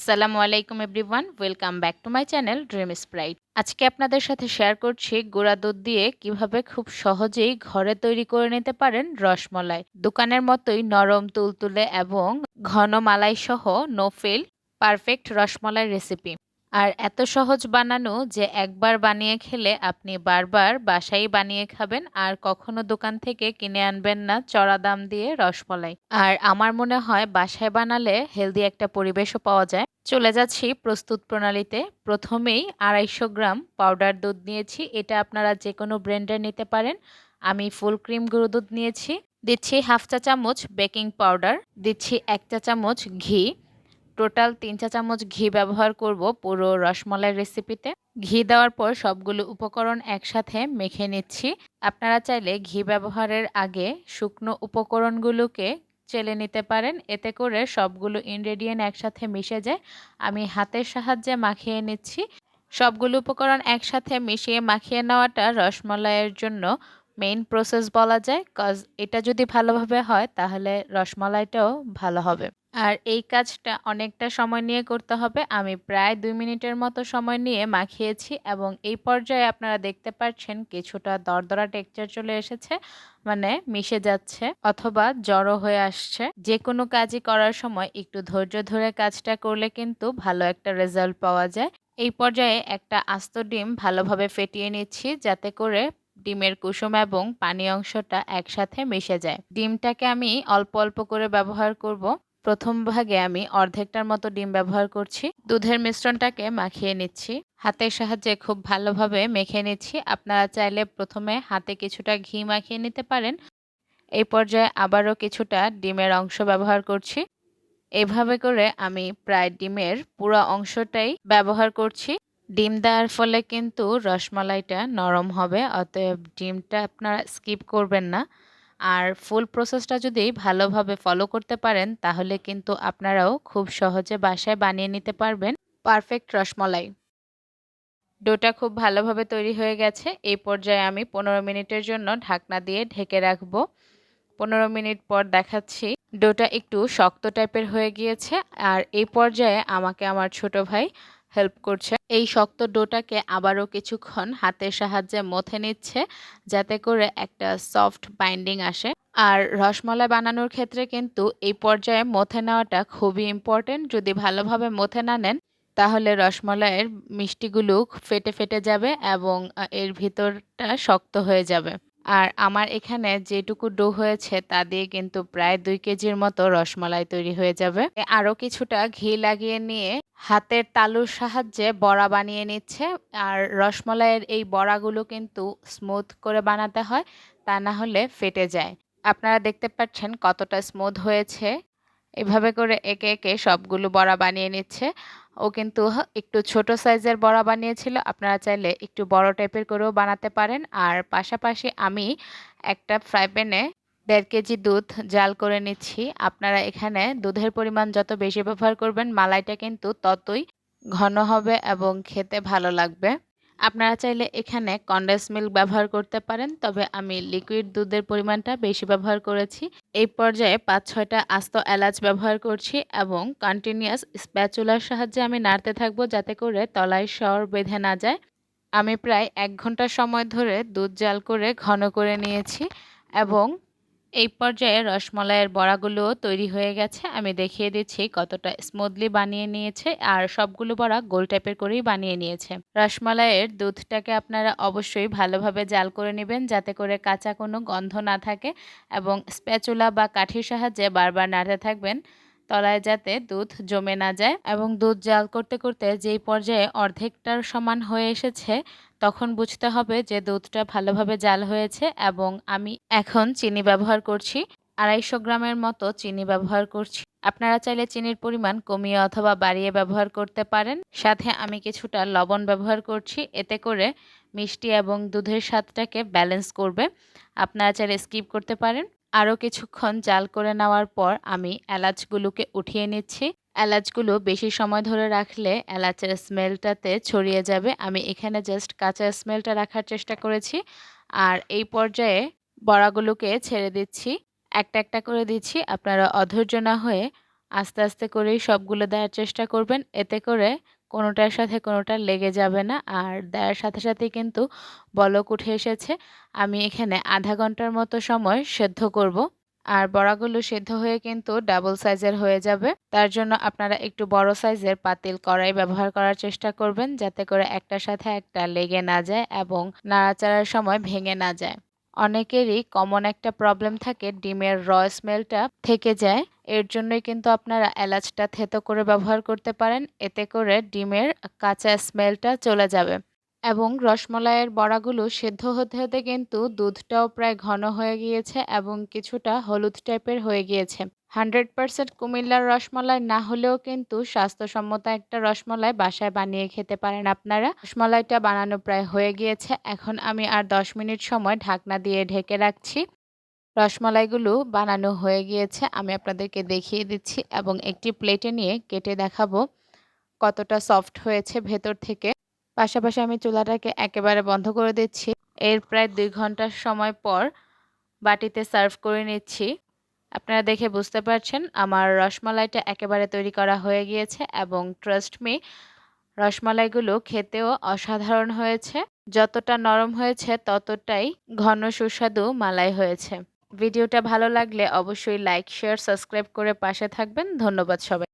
আসসালামু আলাইকুম everyone, welcome back to my channel dream Sprite. আজকে আপনাদের সাথে শেয়ার করছি গুঁড়া দুধ দিয়ে কিভাবে খুব সহজেই ঘরে তৈরি করে নিতে পারেন রসমলাই। দোকানের মতোই নরম তুলতুলে এবং ঘন মালাই সহ no fail perfect rasmalai recipe. আর এত সহজ বানানো যে একবার বানিয়ে খেলে আপনি বারবার বাসায় বানিয়ে খাবেন আর কখনো দোকান থেকে কিনে আনবেন না চড়া দাম দিয়ে রসমলাই। আর আমার মনে হয় বাসায় বানালে হেলদি একটা পরিবেশও পাওয়া যায়। চলে যাচ্ছি প্রস্তুত প্রণালীতে। প্রথমেই 250 গ্রাম পাউডার দুধ নিয়েছি, এটা আপনারা যে কোনো ব্র্যান্ডের নিতে পারেন। আমি ফুল ক্রিম গুঁড়ো দুধ নিয়েছি। দিচ্ছি হাফ চা চামচ বেকিং পাউডার, দিচ্ছি 1 চা চামচ ঘি। টোটাল 3 চা চামচ ঘি ব্যবহার করব পুরো রসমলাই রেসিপিতে। ঘি দেওয়ার পর সবগুলো উপকরণ একসাথে মেখে নিচ্ছি। আপনারা চাইলে ঘি ব্যবহারের আগে শুকনো উপকরণগুলোকে চেলে নিতে পারেন, এতে করে সবগুলো ইনগ্রেডিয়েন্ট একসাথে মিশে যায়। আমি হাতের সাহায্যে মাখিয়ে নিচ্ছি। সবগুলো উপকরণ একসাথে মিশিয়ে মাখিয়ে নেওয়াটা রসমলাইয়ের জন্য মেইন প্রসেস বলা যায়, কজ এটা যদি ভালোভাবে হয় তাহলে রসমালাইটাও ভালো হবে। আর এই কাজটা অনেকটা সময় নিয়ে করতে হবে। আমি প্রায় 2 মিনিটের মতো সময় নিয়ে মাখিয়েছি এবং এই পর্যায়ে আপনারা দেখতে পাচ্ছেন কিছুটা দরদরা টেক্সচার চলে এসেছে, মানে মিশে যাচ্ছে অথবা জড়ো হয়ে আসছে। যে কোনো কাজই করার সময় একটু ধৈর্য ধরে কাজটা করলে কিন্তু ভালো একটা রেজাল্ট পাওয়া যায়। এই পর্যায়ে একটা আস্ত ডিম ভালোভাবে ফেটিয়ে নিচ্ছি, যাতে করে ডিমের কুসুম এবং পানি অংশটা একসাথে মিশে যায়। ডিমটাকে আমি অল্প অল্প করে ব্যবহার করব। প্রথম ভাগে আমি অর্ধেকটার মতো ডিম ব্যবহার করছি। দুধের মিশ্রণটাকে মাখিয়ে নিচ্ছি, হাতের সাহায্যে খুব ভালোভাবে মেখে নিচ্ছি। আপনারা চাইলে প্রথমে হাতে কিছুটা ঘি মাখিয়ে নিতে পারেন। এই পর্যায়ে আবারও কিছুটা ডিমের অংশ ব্যবহার করছি। এভাবে করে আমি প্রায় ডিমের পুরো অংশটাই ব্যবহার করছি। ডিম দেওয়ার ফলে কিন্তু রসমালাইটা নরম হবে, অতএব ডিমটা আপনারা স্কিপ করবেন না। আর ফুল প্রসেসটা যদি ভালোভাবে ফলো করতে পারেন তাহলে কিন্তু আপনারাও খুব সহজে বাসায় বানিয়ে নিতে পারবেন পারফেক্ট রসমালাই। ডোটা খুব ভালোভাবে তৈরি হয়ে গেছে। এই পর্যায়ে আমি 15 মিনিটের জন্য ঢাকনা দিয়ে ঢেকে রাখবো। 15 মিনিট পর দেখাচ্ছি, ডোটা একটু শক্ত টাইপের হয়ে গিয়েছে। আর এই পর্যায়ে আমাকে আমার ছোট ভাই হেল্প করছে। এই শক্ত ডোটাকে আবারও কিছুক্ষণ হাতের সাহায্যে মথে নিচ্ছে, যাতে করে একটা সফট বাইন্ডিং আসে। আর রসমালাই বানানোর ক্ষেত্রে কিন্তু এই পর্যায়ে মথে নেওয়াটা খুবই ইম্পর্টেন্ট। যদি ভালোভাবে মথে না নেন তাহলে রসমালাইয়ের মিষ্টিগুলো ফেটে ফেটে যাবে এবং এর ভিতরটা শক্ত হয়ে যাবে। আর আমার এখানে যেটুকু ডো হয়েছে তা দিয়ে কিন্তু প্রায় 2 কেজির মতো রসমালাই তৈরি হয়ে যাবে। আরও কিছুটা ঘি লাগিয়ে নিয়ে হাতের তালুর সাহায্যে বড়া বানিয়ে নিচ্ছে। আর রসমালাইয়ের এই বড়াগুলো কিন্তু স্মুথ করে বানাতে হয়, তা না হলে ফেটে যায়। আপনারা দেখতে পাচ্ছেন কতটা স্মুথ হয়েছে। এভাবে করে একে একে সবগুলো বড়া বানিয়ে নিচ্ছে। ও কিন্তু একটু ছোট সাইজের বড়া বানিয়েছিল, আপনারা চাইলে একটু বড় টাইপের করেও বানাতে পারেন। আর পাশাপাশি আমি একটা ফ্রাই প্যানে 1.5 কেজি দুধ জাল করে নিচ্ছি। আপনারা এখানে দুধের পরিমাণ যত বেশি ব্যবহার করবেন মালাইটা কিন্তু ততই ঘন হবে এবং খেতে ভালো লাগবে। আপনারা চাইলে এখানে কনডেন্স মিল্ক ব্যবহার করতে পারেন, তবে আমি লিকুইড দুধের পরিমাণটা বেশি ব্যবহার করেছি। এই পর্যায়ে 5-6টা আস্ত এলাচ ব্যবহার করছি এবং কন্টিনিউয়াস স্প্যাচুলার সাহায্যে আমি নাড়তে থাকবো, যাতে করে তলায় সর বেঁধে না যায়। আমি প্রায় 1 ঘন্টা সময় ধরে দুধ জাল করে ঘন করে নিয়েছি এবং এই পর্যায়ে রসমালাইয়ের বড়াগুলোও তৈরি হয়ে গেছে। আমি দেখিয়ে দিচ্ছি কতটা স্মুথলি বানিয়ে নিয়েছে, আর সবগুলো বড়া গোল টাইপের করেই বানিয়ে নিয়েছে। রসমালাইয়ের দুধটাকে আপনারা অবশ্যই ভালোভাবে জাল করে নেবেন, যাতে করে কাঁচা কোনো গন্ধ না থাকে এবং স্প্যাচুলা বা কাঠির সাহায্যে বারবার নাড়তে থাকবেন, তলায় যাতে দুধ জমে না যায়। এবং দুধ জাল করতে করতে যেই পর্যায়ে অর্ধেকটার সমান হয়ে এসেছে তখন বুঝতে হবে যে দুধটা ভালোভাবে জাল হয়েছে। এবং আমি এখন চিনি ব্যবহার করছি, 250 গ্রামের মতো চিনি ব্যবহার করছি। আপনারা চাইলে চিনির পরিমাণ কমিয়ে অথবা বাড়িয়ে ব্যবহার করতে পারেন। সাথে আমি কিছুটা লবণ ব্যবহার করছি, এতে করে মিষ্টি এবং দুধের স্বাদটাকে ব্যালেন্স করবে। আপনারা চাইলে স্কিপ করতে পারেন। আরও কিছুক্ষণ জাল করে নেওয়ার পর আমি এলাচগুলোকে উঠিয়ে নিচ্ছি। এলাচগুলো বেশি সময় ধরে রাখলে এলাচের স্মেলটাতে ছড়িয়ে যাবে। আমি এখানে জাস্ট কাঁচা স্মেলটা রাখার চেষ্টা করেছি। আর এই পর্যায়ে বড়াগুলোকে ছেড়ে দিচ্ছি, একটা একটা করে দিচ্ছি। আপনারা অধৈর্য না হয়ে আস্তে আস্তে করেই সবগুলো দেওয়ার চেষ্টা করবেন, এতে করে কোনোটার সাথে কোনোটা লেগে যাবে না। আর দেওয়ার সাথে সাথেই কিন্তু বলক উঠে এসেছে। আমি এখানে আধা ঘন্টার মতো সময় সেদ্ধ করব। আর বড়াগুলো সেদ্ধ হয়ে কিন্তু ডাবল সাইজের হয়ে যাবে। তার জন্য আপনারা একটু বড় সাইজের পাতিল কড়াই ব্যবহার করার চেষ্টা করবেন, যাতে করে একটার সাথে একটা লেগে না যায় এবং নাড়াচাড়ার সময় ভেঙে না যায়। অনেকেরই কমন একটা প্রবলেম থাকে, ডিমের স্মেলটা থেকে যায়। এর জন্যই কিন্তু আপনারা এলাচটা থেতো করে ব্যবহার করতে পারেন, এতে করে ডিমের কাঁচা স্মেলটা চলে যাবে। এবং রসমালাইয়ের বড়াগুলো সেদ্ধ হতে হতে কিন্তু দুধটাও প্রায় ঘন হয়ে গিয়েছে এবং কিছুটা হলুদ টাইপের হয়ে গিয়েছে। 100% কুমিল্লার রসমালাই না হলেও কিন্তু স্বাস্থ্যসম্মত একটা রসমালাই বাসায় বানিয়ে খেতে পারেন আপনারা। রসমালাইটা বানানো প্রায় হয়ে গিয়েছে। এখন আমি আর 10 মিনিট সময় ঢাকনা দিয়ে ঢেকে রাখছি। রসমালাইগুলো বানানো হয়ে গিয়েছে, আমি আপনাদেরকে দেখিয়ে দিচ্ছি এবং একটি প্লেটে নিয়ে কেটে দেখাবো কতটা সফট হয়েছে ভেতর থেকে। পাশাপাশি আমি চুলাটাকে একেবারে বন্ধ করে দিচ্ছি। এর প্রায় 2 ঘন্টা সময় পর বাটিতে সার্ভ করে নিচ্ছি। আপনারা দেখে বুঝতে পারছেন আমার রসমালাইটা একেবারে তৈরি করা হয়ে গিয়েছে এবং ট্রাস্ট মি, রসমালাইগুলো খেতেও অসাধারণ হয়েছে। যতটা নরম হয়েছে ততটাই ঘন সুস্বাদু মালাই হয়েছে। ভিডিওটা ভালো লাগলে অবশ্যই লাইক, শেয়ার, সাবস্ক্রাইব করে পাশে থাকবেন। ধন্যবাদ সবাই।